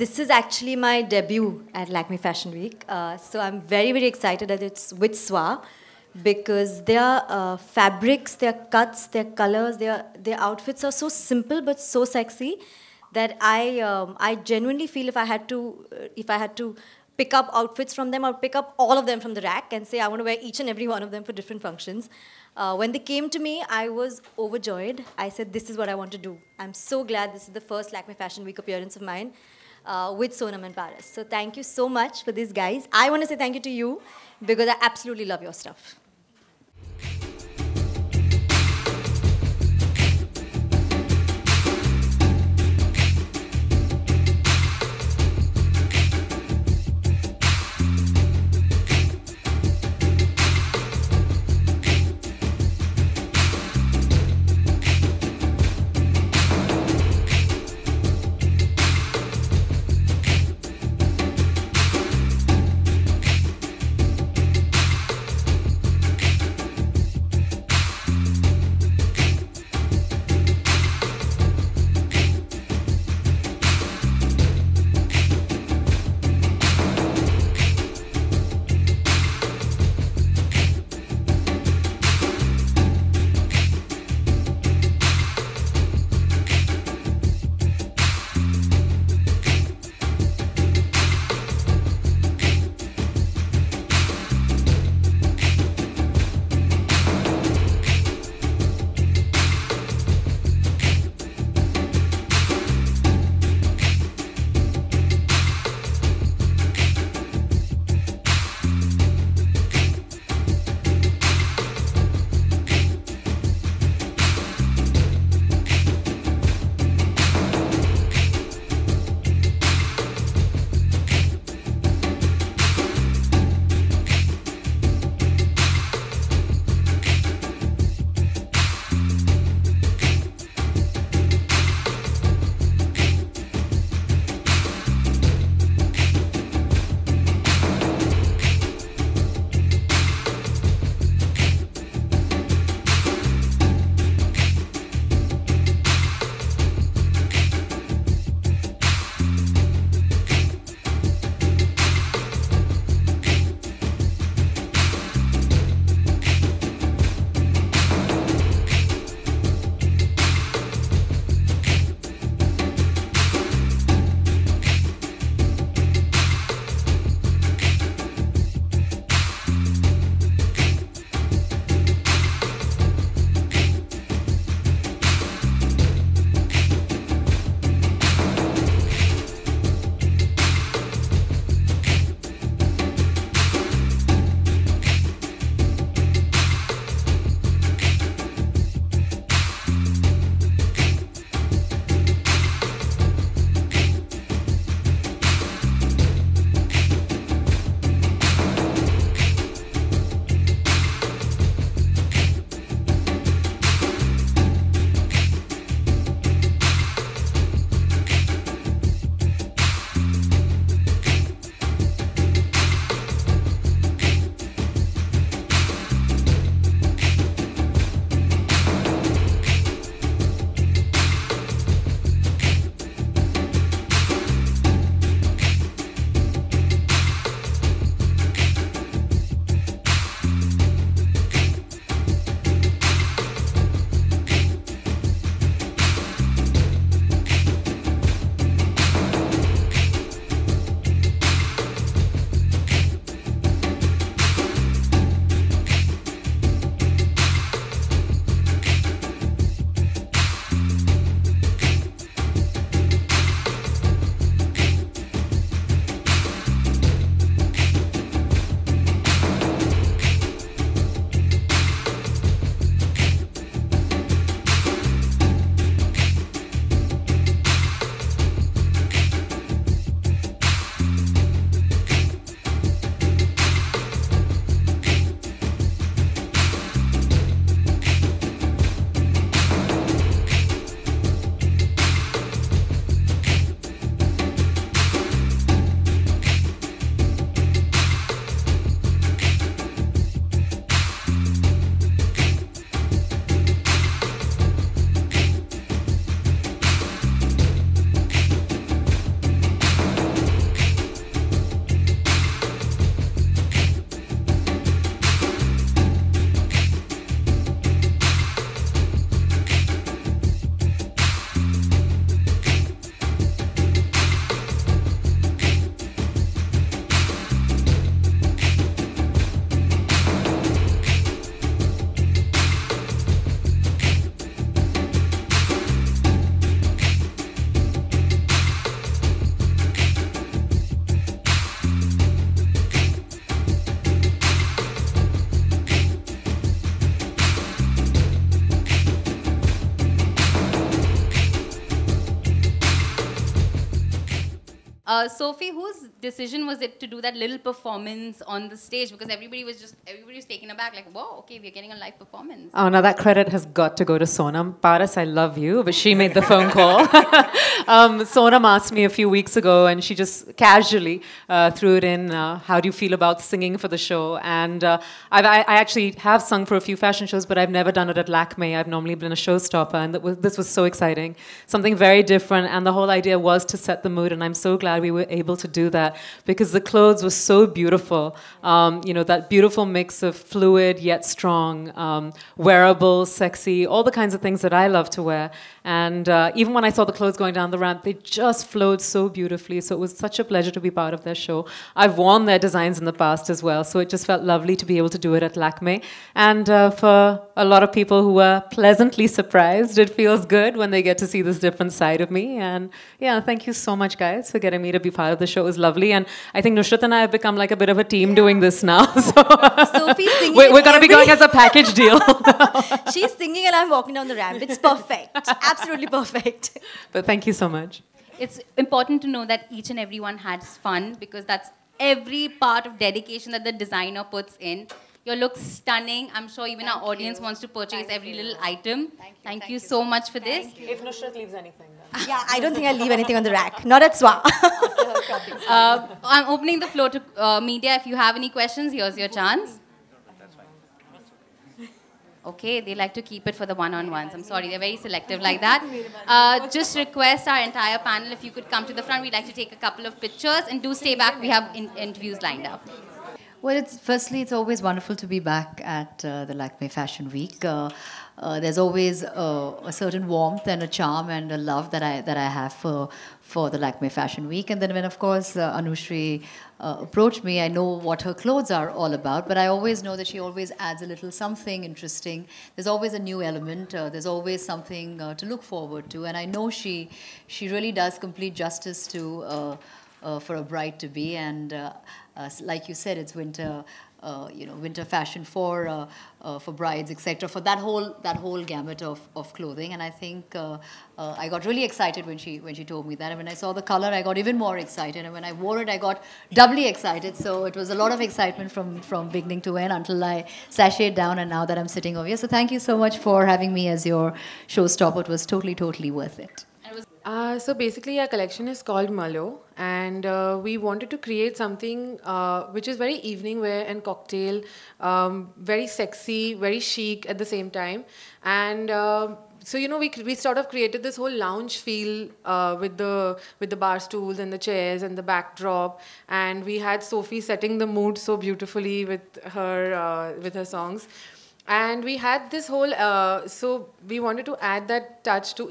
This is actually my debut at Lakme Fashion Week. So I'm very, very excited that it's with SWA because their fabrics, their cuts, their colors, their outfits are so simple but so sexy that I genuinely feel if I had to pick up outfits from them, I would pick up all of them from the rack and say I want to wear each and every one of them for different functions. When they came to me, I was overjoyed. I said, this is what I want to do. I'm so glad this is the first Lakme Fashion Week appearance of mine with Sonam and Paras. So thank you so much for this, guys. I want to say thank you to you because I absolutely love your stuff. Sophie, whose decision was it to do that little performance on the stage? Because everybody was taken aback, like, whoa, okay, we're getting a live performance. Oh, now that credit has got to go to Sonam. Paras, I love you, but she made the phone call. Sonam asked me a few weeks ago, and she just casually threw it in, how do you feel about singing for the show? And I actually have sung for a few fashion shows, but I've never done it at Lakme. I've normally been a showstopper, and this was so exciting. Something very different, and the whole idea was to set the mood, and I'm so glad we were able to do that because the clothes were so beautiful. You know, that beautiful mix of fluid yet strong, wearable, sexy, all the kinds of things that I love to wear. And even when I saw the clothes going down the ramp, they just flowed so beautifully. So it was such a pleasure to be part of their show. I've worn their designs in the past as well, so it just felt lovely to be able to do it at Lakme. And for a lot of people who were pleasantly surprised, it feels good when they get to see this different side of me. And yeah, thank you so much, guys, for getting me to be part of the show. It was lovely. And I think Nushrat and I have become like a bit of a team doing this now. So Sophie's singing. We're going to be going as a package deal. She's singing and I'm walking down the ramp. It's perfect. Absolutely perfect. But thank you so much. It's important to know that each and everyone has fun because that's every part of dedication that the designer puts in. Your look's stunning. I'm sure even our audience wants to purchase every little item. Thank you so much for this. If Nushrat leaves anything, then. Yeah, I don't think I'll leave anything on the rack. Not at SWA. I'm opening the floor to media. If you have any questions, here's your chance. Okay, they like to keep it for the one-on-ones. I'm sorry, they're very selective like that. Just request our entire panel, if you could come to the front. We'd like to take a couple of pictures. And do stay back. We have interviews lined up. Well, firstly, it's always wonderful to be back at the Lakme Fashion Week. There's always a certain warmth and a charm and a love that I have for the Lakme Fashion Week. And then when, of course, Anushree approached me, I know what her clothes are all about, but I always know that she always adds a little something interesting. There's always a new element. There's always something to look forward to. And I know she really does complete justice to for a bride to be. And like you said, it's winter. Winter fashion for brides, etc. For that whole gamut of clothing, and I think I got really excited when she told me that. And when I saw the color, I got even more excited. And when I wore it, I got doubly excited. So it was a lot of excitement from beginning to end until I sashayed down. And now that I'm sitting over here, so thank you so much for having me as your showstopper. It was totally worth it. So basically our collection is called Malo, and we wanted to create something which is very evening wear and cocktail, very sexy, very chic at the same time. And so, you know, we sort of created this whole lounge feel with the bar stools and the chairs and the backdrop, and we had Sophie setting the mood so beautifully with her songs. And we had this whole, so we wanted to add that touch to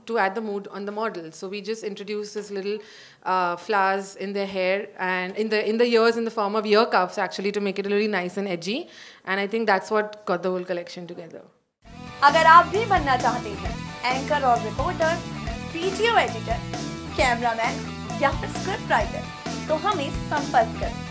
to add the mood on the model. So we just introduced this little flowers in their hair and in the ears in the form of ear cuffs, actually, to make it really nice and edgy. And I think that's what got the whole collection together. अगर आप भी बनना चाहते हैं anchor और reporter, video editor, cameraman या फिर script writer, तो हमें संपर्क करें।